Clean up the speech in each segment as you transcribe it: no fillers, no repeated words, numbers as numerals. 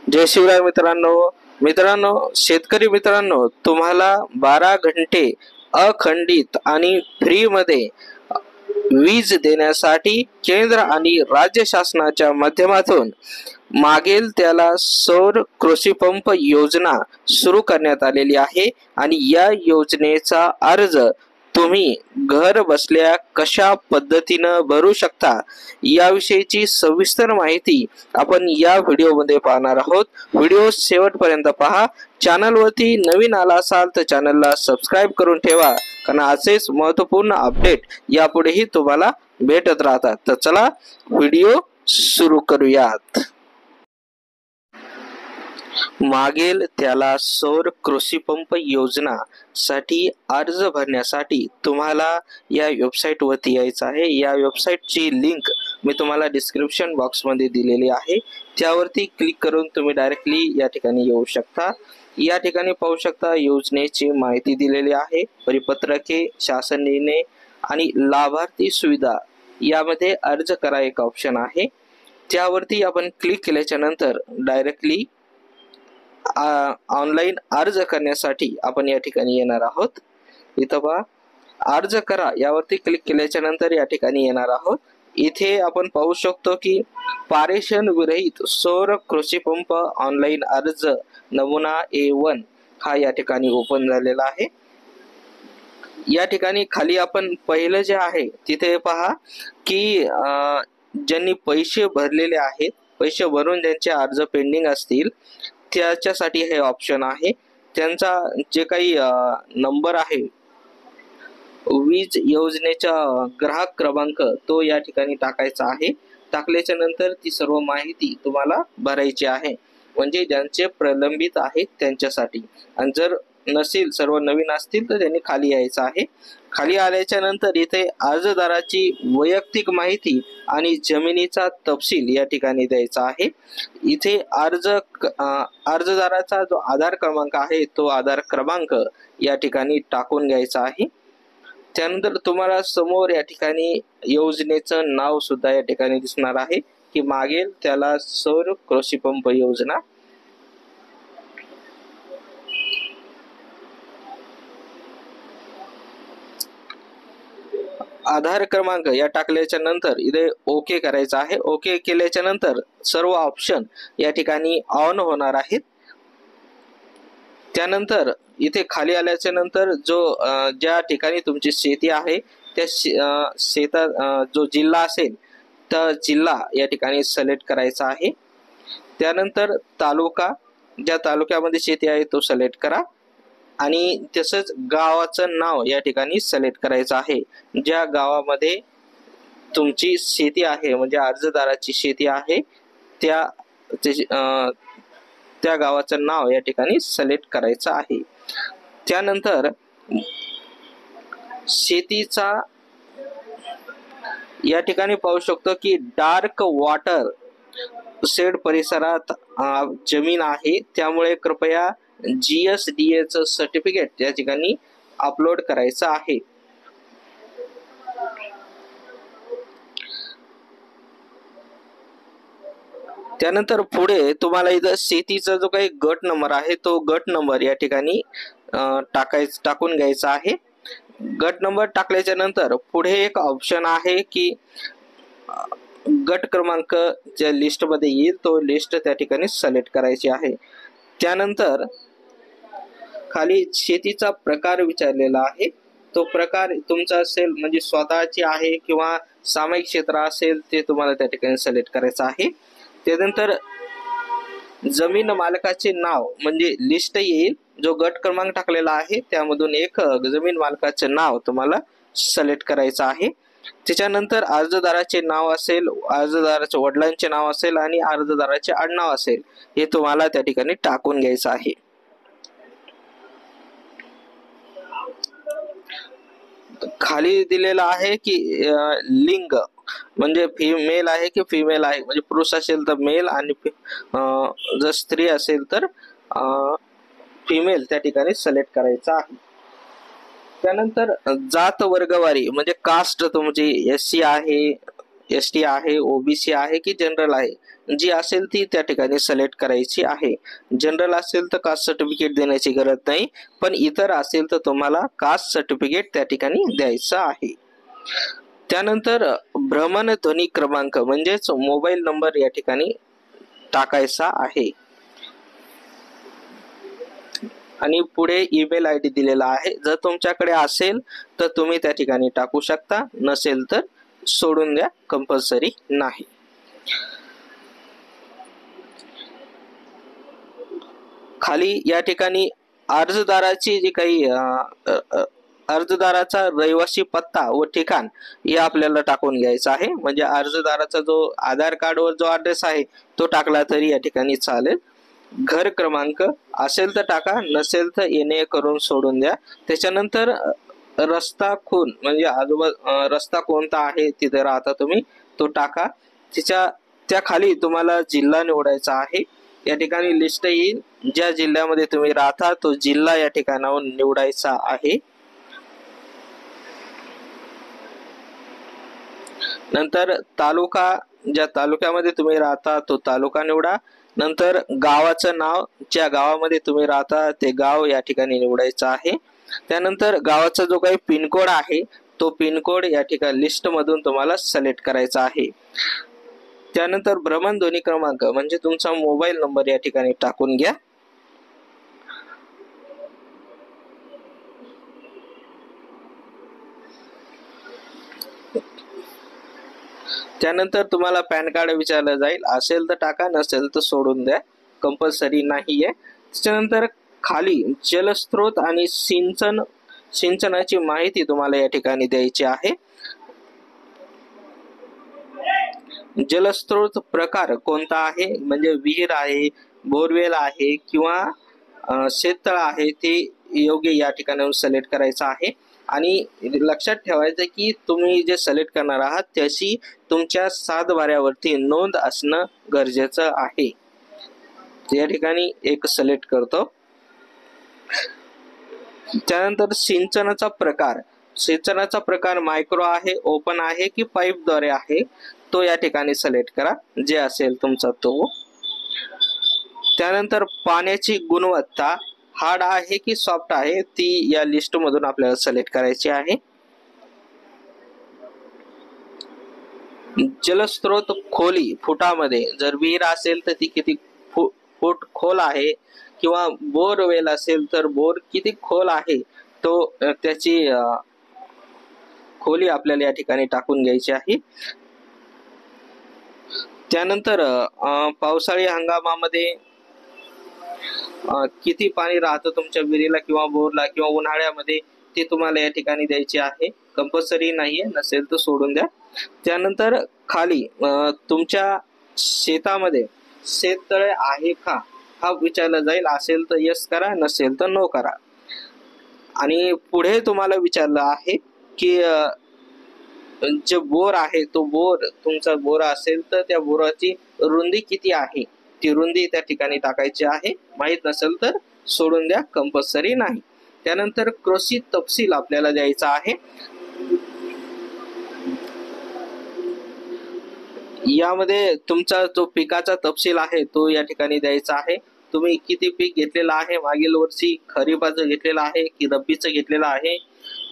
जय शिवराय मित्रांनो, शेतकरी मित्रांनो, तुम्हाला 12 घंटे अखंडित आणि फ्री मध्ये वीज देण्यासाठी केंद्र आणि राज्य शासनाच्या माध्यमातून मागेल त्याला सौर कृषी पंप योजना सुरू करण्यात आलेली आहे आणि या योजनेचा अर्ज तुम्ही घर बसल्या कशा पद्धतीनं भरू शकता याविषयीची सविस्तर माहिती आपण या व्हिडिओमध्ये पाहणार आहोत। व्हिडिओ शेवटपर्यंत पहा। चॅनलवरती नवीन आला असाल तर चॅनलला सबस्क्राईब करून ठेवा, कारण असेच महत्त्वपूर्ण अपडेट यापुढेही तुम्हाला भेटत राहतात। तर चला व्हिडिओ सुरू करूयात। मागेल त्याला सौर कृषी पंप योजना साठी अर्ज भरण्यासाठी तुम्हाला या वेबसाईट वरती यायचं आहे। या वेबसाईटची लिंक मी तुम्हाला डिस्क्रिप्शन बॉक्स मध्ये दिलेली आहे, त्यावरती क्लिक करून तुम्ही डायरेक्टली या ठिकाणी येऊ शकता। या ठिकाणी पाहू शकता योजनेची माहिती दिलेली आहे, परिपत्रके, शासन निर्णय आणि लाभार्थी सुविधा यामध्ये अर्ज करा एक ऑप्शन आहे। त्यावरती आपण क्लिक केल्याच्या नंतर डायरेक्टली ऑनलाइन अर्ज करण्यासाठी आपण या ठिकाणी येणार आहोत। इथं पहा अर्ज करा यावरती क्लिक केल्याच्या नंतर या ठिकाणी येणार आहोत। इथे आपण पाहू शकतो की पारेषण विरहित सौर कृषी पंप ऑनलाइन अर्ज नमुना A1 हा या ठिकाणी ओपन झालेला आहे। या ठिकाणी खाली आपण पहिलं जे आहे तिथे पहा की ज्यांनी पैसे भरलेले आहेत, पैसे भरून ज्यांचे अर्ज पेंडिंग असतील त्याच्यासाठी हे ऑप्शन आहे। त्यांचा जे काही नंबर आहे वीज योजनेचा ग्राहक क्रमांक तो या ठिकाणी टाकायचा आहे। टाकल्याच्या नंतर ती सर्व माहिती तुम्हाला भरायची आहे, म्हणजे ज्यांचे प्रलंबित आहेत त्यांच्यासाठी। आणि जर नसेल, सर्व नवीन असतील तर त्यांनी खाली यायचं आहे। खाली आल्याच्या नंतर इथे अर्जदाराची वैयक्तिक माहिती आणि जमिनीचा तपशील या ठिकाणी द्यायचा आहे। इथे अर्जदाराचा जो आधार क्रमांक आहे तो आधार क्रमांक या ठिकाणी टाकून घ्यायचा आहे। त्यानंतर तुम्हाला समोर या ठिकाणी योजनेचं नाव सुद्धा या ठिकाणी दिसणार आहे की मागेल त्याला सौर कृषी पंप योजना। आधार क्रमांक या टाकल्याच्या नंतर इथे ओके करायचं आहे। ओके केल्याच्या नंतर सर्व ऑप्शन या ठिकाणी ऑन होणार आहेत। त्यानंतर इथे खाली आल्याच्या नंतर ज्या ठिकाणी तुमची शेती आहे त्या शेतात जो जिल्हा असेल तर जिल्हा या ठिकाणी सिलेक्ट करायचा आहे। त्यानंतर तालुका, ज्या तालुक्यामध्ये शेती आहे तो सिलेक्ट करा आणि तसंच गावाचं नाव या ठिकाणी सिलेक्ट करायचं आहे। ज्या गावामध्ये तुमची शेती आहे, म्हणजे अर्जदाराची शेती आहे, त्या गावाचं नाव या ठिकाणी सिलेक्ट करायचं आहे। त्यानंतर शेतीचा या ठिकाणी पाहू शकतो की डार्क वॉटर शेड परिसरात जमीन आहे, त्यामुळे कृपया GSDA चं सर्टिफिकेट या ठिकाणी अपलोड करायचं आहे। त्यानंतर पुढे तुम्हाला इथं शेतीचा जो काही गट नंबर आहे तो गट नंबर या ठिकाणी टाकून घ्यायचा आहे। गट नंबर टाकल्याच्या नंतर पुढे एक ऑप्शन आहे की गट क्रमांक ज्या लिस्ट मध्ये येईल तो लिस्ट त्या ठिकाणी सिलेक्ट करायची आहे। त्यानंतर खाली शेतीचा प्रकार विचारलेला आहे, तो प्रकार तुमचा असेल म्हणजे स्वतःची आहे किंवा सामायिक क्षेत्र असेल ते तुम्हाला त्या ठिकाणी सिलेक्ट करायचं आहे। त्यानंतर जमीन मालकाचे नाव म्हणजे लिस्ट येईल, जो गट क्रमांक टाकलेला आहे त्यामधून एक जमीन मालकाचे नाव तुम्हाला सिलेक्ट करायचं आहे। त्याच्यानंतर अर्जदाराचे नाव असेल, अर्जदाराच्या वडिलांचे नाव असेल आणि अर्जदाराचे आडनाव असेल, हे तुम्हाला त्या ठिकाणी टाकून घ्यायचं आहे। खाली दिलेला आहे की लिंग म्हणजे मेल आहे की फिमेल आहे, म्हणजे पुरुष असेल तर मेल आणि जर स्त्री असेल तर फिमेल त्या ठिकाणी सिलेक्ट करायचा आहे। त्यानंतर जात वर्गवारी म्हणजे कास्ट तुमची SC आहे, ST आहे, OBC आहे की जनरल आहे जी असेल ती त्या ठिकाणी सिलेक्ट करायची आहे. जनरल असेल तर कास्ट सर्टिफिकेट देण्याची गरज नाही, पण इतर असेल तर तुम्हाला कास्ट सर्टिफिकेट त्या ठिकाणी द्यायचं आहे. त्यानंतर भ्रमणध्वनी क्रमांक म्हणजेच मोबाईल नंबर या ठिकाणी टाकायचा आहे. आणि पुढे ईमेल आय डी दिलेला आहे. जर तुमच्याकडे असेल तर तुम्ही त्या ठिकाणी टाकू शकता, नसेल तर सोडून द्या, कंपल्सरी नाही. खाली या ठिकाणी अर्जदाराची जी काही अर्जदाराचा रहिवासी पत्ता व ठिकाण हे आपल्याला टाकून घ्यायचं आहे. म्हणजे अर्जदाराचा जो आधार कार्डवर जो ॲड्रेस आहे तो टाकला तरी या ठिकाणी चालेल. घर क्रमांक असेल तर टाका, नसेल तर येणे करून सोडून द्या. त्याच्यानंतर रस्ता खून म्हणजे रस्ता कोणता आहे तिथे राहता तुम्ही तो टाका. त्या खाली तुम्हाला जिल्हा निवडायचा आहे. या ठिकाणी लिस्ट येईल, ज्या जिल्ह्यामध्ये तुम्ही राहता तो जिल्हा या ठिकाणाहून निवडायचा आहे. नंतर तालुका, ज्या तालुक्यामध्ये तुम्ही राहता तो तालुका निवडा. नंतर गावाचं नाव, ज्या गावामध्ये तुम्ही राहता ते गाव या ठिकाणी निवडायचं आहे. त्यानंतर गावाचा जो काही पिनकोड आहे तो पिनकोड या ठिकाणी लिस्ट मधून तुम्हाला सिलेक्ट करायचा आहे. त्यानंतर भ्रमणध्वनी क्रमांक म्हणजे तुमचा मोबाईल नंबर या ठिकाणी टाकून घ्या. त्यानंतर तुम्हाला पॅन कार्ड विचारलं जाईल, असेल तर टाका, नसेल तर सोडून द्या, कंपल्सरी नाहीये. त्याच्यानंतर खाली जलस्रोत आणि सिंचनाची माहिती तुम्हाला या ठिकाणी द्यायची आहे. जलस्रोत प्रकार कोणता आहे, म्हणजे विहीर आहे, बोरवेल आहे किंवा शेततळ आहे, ते योग्य या ठिकाणी सिलेक्ट करायचं आहे. आणि लक्षात ठेवायचं की तुम्ही जे सिलेक्ट करणार आहात त्याची तुमच्या 7 बाऱ्यावरती नोंद असणं गरजेचं आहे. या ठिकाणी एक सिलेक्ट करतो. त्यानंतर सिंचनाचा प्रकार मायक्रो आहे, ओपन आहे की पाईपद्वारे आहे तो या ठिकाणी सिलेक्ट करा, जे असेल तुमचा तो. त्यानंतर पाण्याची गुणवत्ता हार्ड आहे की सॉफ्ट आहे ती या लिस्ट मधून आपल्याला सिलेक्ट करायची आहे. जलस्रोत खोली फुटामध्ये, जर विहीर असेल तर ती किती फूट खोल आहे किंवा बोरवेल असेल तर बोर किती खोल आहे तो त्याची खोली आपल्याला या ठिकाणी टाकून घ्यायची आहे. त्यानंतर पावसाळी हंगामामध्ये किती पाणी राहतं तुमच्या विहिरीला किंवा बोरला किंवा उन्हाळ्यामध्ये ते तुम्हाला या ठिकाणी द्यायचे आहे, कंपल्सरी नाहीये, नसेल तर सोडून द्या. त्यानंतर खाली तुमच्या शेतामध्ये शेततळे आहे का हा विचारला जाईल, असेल तर यस करा, नसेल तर नो करा. आणि पुढे तुम्हाला विचारलं आहे की जे बोर आहे तो बोर तुमचा बोर असेल तर त्या बोराची रुंदी किती आहे ती रुंदी त्या ठिकाणी टाकायची आहे. माहित नसेल तर सोडून द्या, कंपल्सरी नाही. त्यानंतर कृषी तपशील आपल्याला द्यायचा आहे. यामध्ये तुमचा जो पिकाचा तपशील आहे तो या ठिकाणी द्यायचा आहे. तुम्ही किती पीक घेतलेलं आहे, मागील वर्षी खरीपाचं घेतलेलं आहे की रब्बीचं घेतलेलं आहे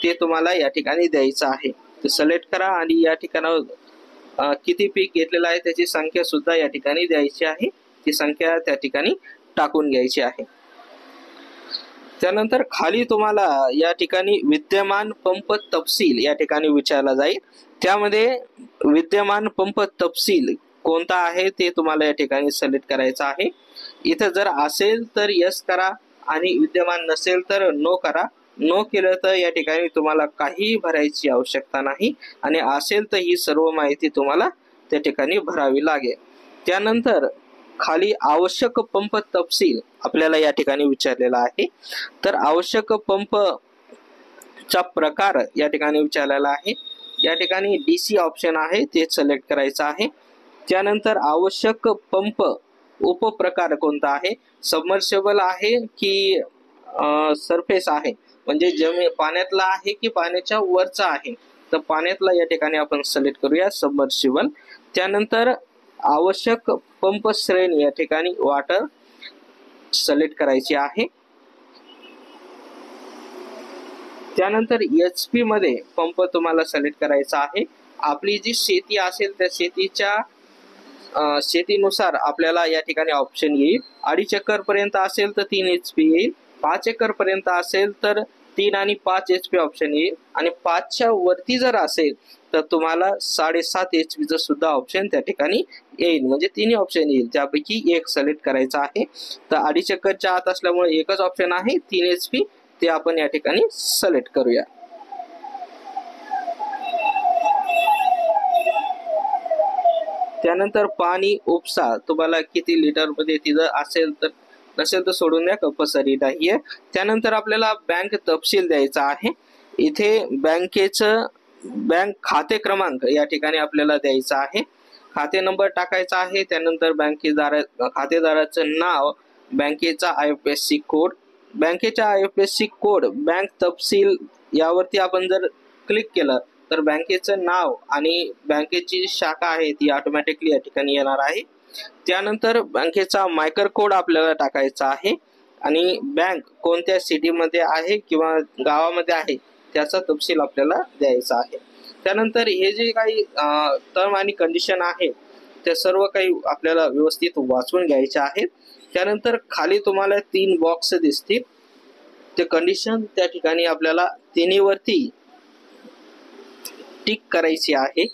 ते तुम्हाला या ठिकाणी द्यायचं आहे. ते सिलेक्ट करा आणि या ठिकाणावर किती पीक घेतलेलं आहे त्याची संख्या सुद्धा या ठिकाणी द्यायची आहे. ती संख्या त्या ठिकाणी टाकून घ्यायची आहे. त्यानंतर खाली तुम्हाला या ठिकाणी विद्यमान पंप तपशील या ठिकाणी विचारला जाईल. त्यामध्ये विद्यमान पंप तपशील कोणता आहे ते तुम्हाला या ठिकाणी सिलेक्ट करायचं आहे. इथे जर असेल तर यस करा आणि विद्यमान नसेल तर नो करा. नो केलं तर या ठिकाणी तुम्हाला काही भरायची आवश्यकता नाही आणि असेल तर ही सर्व माहिती तुम्हाला त्या ठिकाणी भरावी लागेल. त्यानंतर खाली आवश्यक पंप तपशील आपल्याला या ठिकाणी विचारलेला आहे. तर आवश्यक पंप चा प्रकार या ठिकाणी विचारलेला आहे. या ठिकाणी DC ऑप्शन आहे ते सिलेक्ट करायचं आहे. त्यानंतर आवश्यक पंप उपप्रकार कोणता आहे, सबमर्सिबल आहे की सरफेस आहे, म्हणजे जमीन पाण्यातला आहे की पाण्याच्या वरचा आहे. तर पाण्यातला या ठिकाणी आपण सिलेक्ट करूया सबमर्सिबल. त्यानंतर आवश्यक पंप श्रेणी या ठिकाणी वॉटर सिलेक्ट करायची आहे. त्यानंतर HP मध्ये पंप तुम्हाला सिलेक्ट करायचा आहे. आपली जी शेती असेल त्या शेतीनुसार आपल्याला या ठिकाणी ऑप्शन येईल. 2.5 एकर पर्यंत असेल तर 3 HP येईल, 5 एकर पर्यंत असेल तर 3 आणि 5 HP ऑप्शन येईल, आणि 5च्या वरती जर असेल तर तुम्हाला 7.5 HP सुद्धा ऑप्शन त्या ठिकाणी येईल. म्हणजे 3 ऑप्शन येईल, त्यापैकी एक सिलेक्ट करायचा आहे. तर 2.5 एकरच्या आत असल्यामुळे एकच ऑप्शन आहे 3 HP, ते आपण या ठिकाणी सिलेक्ट करूया. त्यानंतर पाणी उपसा तुम्हाला किती लिटर मध्ये तिथं असेल तर, नसेल तर सोडून द्या, कंपल्सरी नाहीये. त्यानंतर आपल्याला बँक तपशील द्यायचा आहे. इथे बँक खाते क्रमांक या ठिकाणी आपल्याला द्यायचा आहे. खाते नंबर टाकायचा आहे. त्यानंतर खातेदाराचं नाव, बँकेचा IFSC कोड, बँकेचा IFSC कोड, बँक तपशील यावरती आपण जर क्लिक केलं तर बँकेचं नाव आणि बँकेची शाखा आहे ती ऑटोमॅटिकली या ठिकाणी येणार आहे. त्यानंतर बँकेचा मायकर कोड आपल्याला टाकायचा आहे आणि बँक कोणत्या सिटीमध्ये आहे किंवा गावामध्ये आहे त्याचा तपशील आपल्याला द्यायचा आहे. त्यानंतर हे जे काही टर्म आणि कंडिशन आहे ते सर्व काही आपल्याला व्यवस्थित वाचून घ्यायचे आहेत. त्यानंतर खाली तुम्हाला 3 बॉक्स दिसतील, ते कंडिशन त्या ठिकाणी आपल्याला तिन्हीवरती टिक करायची आहे.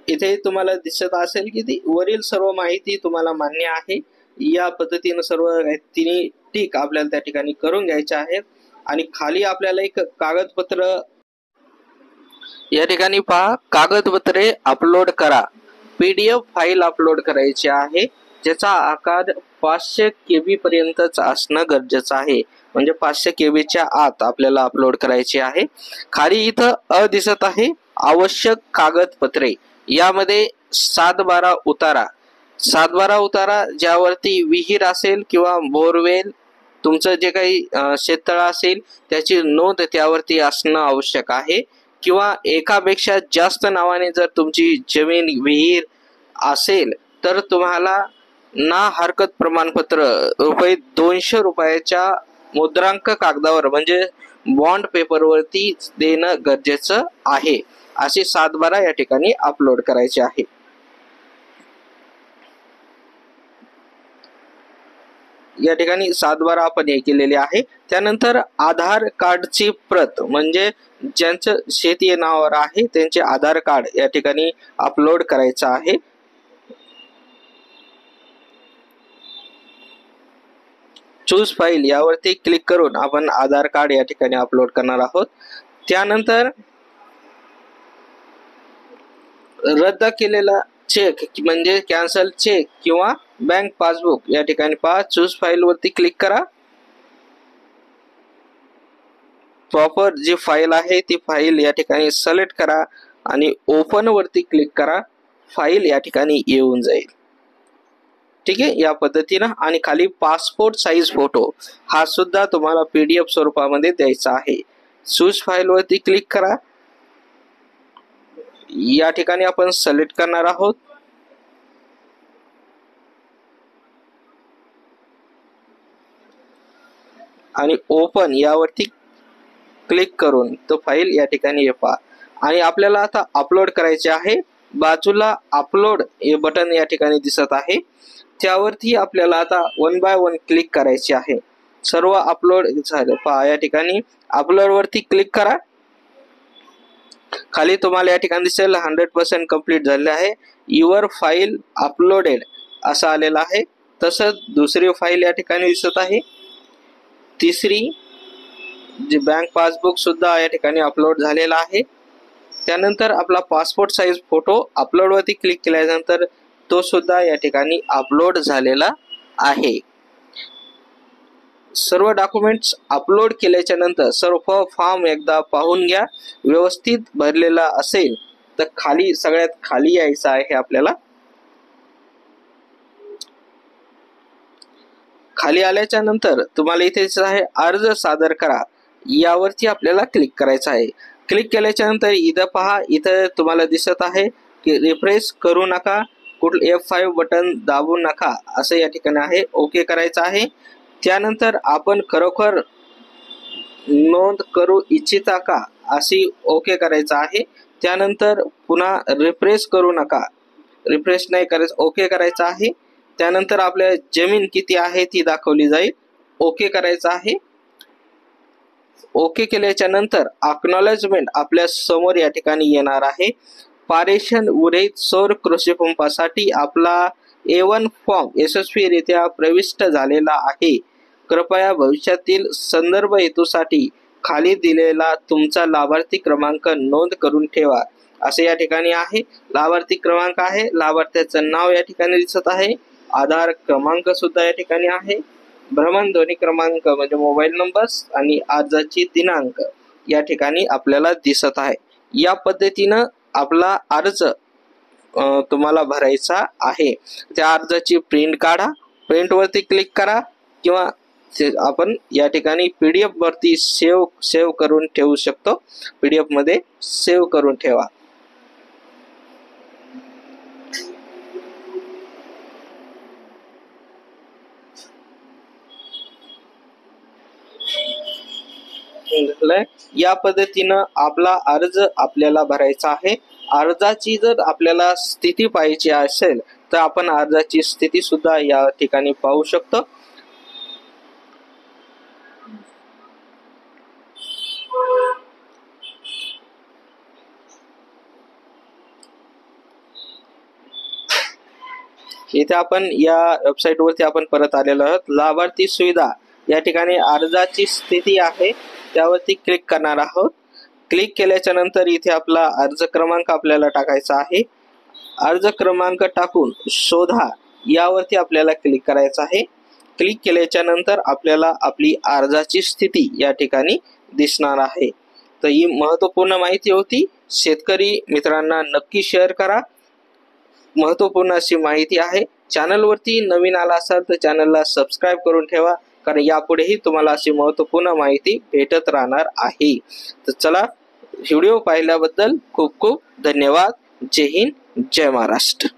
इथे तुम्हाला दिसत असेल की ती वरील सर्व माहिती तुम्हाला मान्य आहे. या पद्धतीने सर्व तिन्ही टिक आपल्याला त्या ठिकाणी करून घ्यायचे आहेत. आणि खाली आपल्याला एक कागदपत्र या ठिकाणी पहा, कागदपत्रे अपलोड करा, PDF फाईल अपलोड करायची आहे, ज्याचा आकार 500 KB पर्यंतच असणं गरजेचं आहे. म्हणजे 500 KBच्या आत आपल्याला अपलोड करायची आहे. खाली इथं दिसत आहे आवश्यक कागदपत्रे, यामध्ये 7/12 उतारा ज्यावरती विहीर असेल किंवा बोरवेल, तुमचं जे काही शेततळ असेल त्याची नोंद त्यावरती असणं आवश्यक आहे. किंवा एकापेक्षा जास्त नावाने जर तुमची जमीन, विहीर असेल तर तुम्हाला ना हरकत प्रमाणपत्र ₹200 मुद्रांक कागदावर म्हणजे बॉन्ड पेपरवरती देणं गरजेचं आहे. असे 7/12 या ठिकाणी अपलोड करायचे आहे. या ठिकाणी 7/12 आपण हे केलेले आहे. त्यानंतर आधार कार्डची प्रत, म्हणजे ज्यांचं शेती नावावर आहे त्यांचे आधार कार्ड या ठिकाणी अपलोड करायचं आहे. चूज फाईल यावरती क्लिक करून आपण आधार कार्ड या ठिकाणी अपलोड करणार आहोत. त्यानंतर रद्द केलेला चेक म्हणजे कॅन्सल चेक किंवा बँक पासबुक या ठिकाणी पहा, चूज फाईल वरती क्लिक करा. प्रॉपर जी फाईल आहे ती फाईल या ठिकाणी सिलेक्ट करा आणि ओपन वरती क्लिक करा. फाईल या ठिकाणी येऊन जाईल. ठीक आहे, या पद्धतीनं. आणि खाली पासपोर्ट साईज फोटो हा सुद्धा तुम्हाला PDF स्वरूपामध्ये द्यायचा आहे. चूज फाईल वरती क्लिक करा. या ठिकाणी आपण सिलेक्ट करणार आहोत. आणि ओपन यावरती क्लिक करून तो फाईल या ठिकाणी पहा. आणि आपल्याला आता अपलोड करायचे आहे. बाजूला अपलोड हे बटन या ठिकाणी दिसत आहे, त्यावरती आपल्याला आता 1 बाय 1 क्लिक करायचे आहे. सर्व अपलोड झालं पहा. या ठिकाणी अपलोड वरती क्लिक करा. खाली तुम्हाला या ठिकाणी दिसेल 100% कंप्लीट झाले आहे. युअर फाईल अपलोडेड असं आलेलं आहे. तसंच दुसरी फाईल या ठिकाणी दिसत आहे. तिसरी जी बँक पासबुक सुद्धा या ठिकाणी अपलोड झालेला आहे. त्यानंतर आपला पासपोर्ट साईज फोटो अपलोड वरती क्लिक केल्यानंतर तो सुद्धा या ठिकाणी अपलोड झालेला आहे. सर्व डॉक्युमेंट्स अपलोड केल्याच्या नंतर सर्व फॉर्म एकदा पाहून घ्या. व्यवस्थित भरलेला असेल तर खाली सगळ्यात खाली यायचं आहे. आपल्याला खाली आल्याच्या नंतर तुम्हाला इथे आहे अर्ज सादर करा, यावरती आपल्याला क्लिक करायचं आहे. क्लिक केल्याच्या नंतर इथं पहा, इथं तुम्हाला दिसत आहे की रिफ्रेश करू नका, कुठलं F5 बटन दाबू नका असं या ठिकाणी आहे. ओके करायचं आहे. त्यानंतर आपण खरोखर नोंद करू इच्छिता का अशी ओके करायचं आहे. त्यानंतर पुन्हा रिफ्रेश करू नका, रिफ्रेश नाही करायचं, ओके करायचं आहे. त्यानंतर आपल्या जमीन किती आहे ती दाखवली जाईल. ओके करायचं आहे. ओके केल्याच्या नंतर अक्नॉलेजमेंट आपल्या समोर या ठिकाणी येणार आहे. पारेषण उर्वरित सौर कृषी पंपासाठी आपला A1 फॉर्म यशस्वीरित्या प्रविष्ट झालेला आहे. कृपया भविष्यातील संदर्भ हेतूसाठी खाली दिलेला तुमचा लाभार्थी क्रमांक नोंद करून ठेवा असे या ठिकाणी आहे. लाभार्थी क्रमांक आहे, लाभार्थ्याचं नाव या ठिकाणी दिसत आहे, आधार क्रमांक सुद्धा या ठिकाणी आहे, भ्रमणध्वनी क्रमांक म्हणजे मोबाईल नंबर्स आणि अर्जाची दिनांक या ठिकाणी आपल्याला दिसत आहे. या पद्धतीनं आपला अर्ज तुम्हाला भरायचा आहे. त्या अर्जाची प्रिंट काढा, प्रिंट वरती क्लिक करा किंवा आपण या ठिकाणी PDF वरती सेव्ह करून ठेवू शकतो. PDF मध्ये सेव्ह करून ठेवा. या पद्धतीनं आपला अर्ज आपल्याला भरायचा आहे. अर्जाची जर आपल्याला स्थिती पाहायची असेल तर आपण अर्जाची स्थिती सुद्धा या ठिकाणी पाहू शकतो. इथे आपण या वेबसाईट वरती आपण परत आलेलो आहोत. लाभार्थी सुविधा या ठिकाणी अर्जाची स्थिती आहे, त्यावरती क्लिक करणार आहोत. क्लिक केल्याच्या नंतर इथे आपला अर्ज क्रमांक आपल्याला टाकायचा आहे. अर्ज क्रमांक टाकून शोधा यावरती आपल्याला क्लिक करायचं आहे. क्लिक केल्याच्या नंतर आपल्याला आपली अर्जाची स्थिती या ठिकाणी दिसणार आहे. तर ही महत्त्वपूर्ण माहिती होती. शेतकरी मित्रांना नक्की शेअर करा. महत्त्वपूर्ण अशी माहिती आहे. चॅनलवरती नवीन आला असाल तर चॅनलला सबस्क्राईब करून ठेवा, कारण यापुढेही तुम्हाला अशी महत्त्वपूर्ण माहिती भेटत राहणार आहे. तर चला, व्हिडिओ पाहिल्याबद्दल खूप खूप धन्यवाद. जय हिंद, जय महाराष्ट्र.